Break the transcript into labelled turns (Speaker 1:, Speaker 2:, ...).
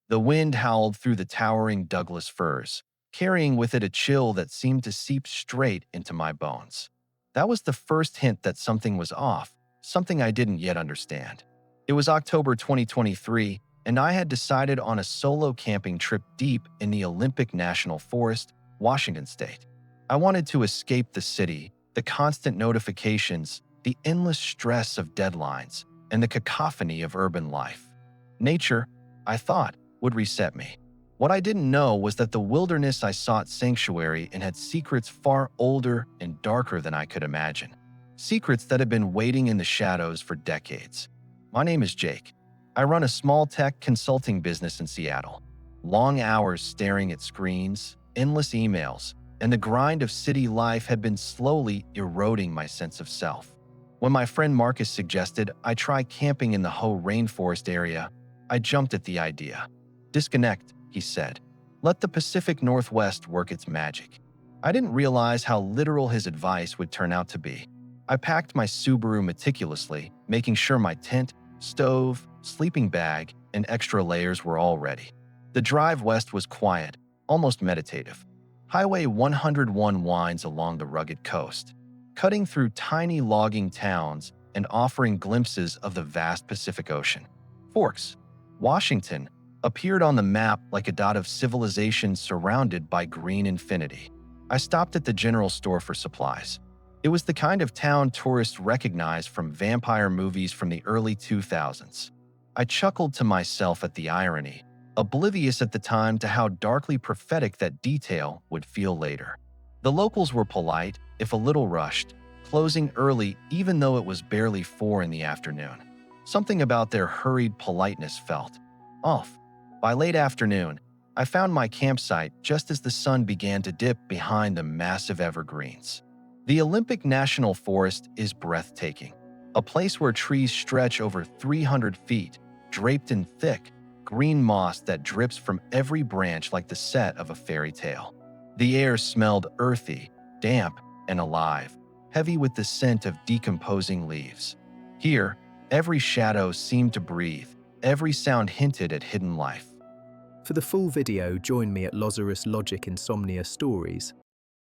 Speaker 1: The wind howled through the towering Douglas firs, carrying with it a chill that seemed to seep straight into my bones. That was the first hint that something was off, something I didn't yet understand. It was October 2023, and I had decided on a solo camping trip deep in the Olympic National Forest, Washington State. I wanted to escape the city, the constant notifications, the endless stress of deadlines, and the cacophony of urban life. Nature, I thought, would reset me. What I didn't know was that the wilderness I sought sanctuary in had secrets far older and darker than I could imagine. Secrets that had been waiting in the shadows for decades. My name is Jake. I run a small tech consulting business in Seattle. Long hours staring at screens, endless emails, and the grind of city life had been slowly eroding my sense of self. When my friend Marcus suggested I try camping in the Hoh rainforest area, I jumped at the idea. Disconnect, he said. Let the Pacific Northwest work its magic. I didn't realize how literal his advice would turn out to be. I packed my Subaru meticulously, making sure my tent, stove, sleeping bag, and extra layers were all ready. The drive west was quiet, almost meditative. Highway 101 winds along the rugged coast, cutting through tiny logging towns and offering glimpses of the vast Pacific Ocean. Forks, Washington, appeared on the map like a dot of civilization surrounded by green infinity. I stopped at the general store for supplies. It was the kind of town tourists recognize from vampire movies from the early 2000s. I chuckled to myself at the irony, oblivious at the time to how darkly prophetic that detail would feel later. The locals were polite, if a little rushed, closing early even though it was barely 4 in the afternoon. Something about their hurried politeness felt off. By late afternoon, I found my campsite just as the sun began to dip behind the massive evergreens. The Olympic National Forest is breathtaking, a place where trees stretch over 300 feet, draped in thick, green moss that drips from every branch like the set of a fairy tale. The air smelled earthy, damp, and alive, heavy with the scent of decomposing leaves. Here, every shadow seemed to breathe, every sound hinted at hidden life.
Speaker 2: For the full video, join me at Lazarus Logic Insomnia Stories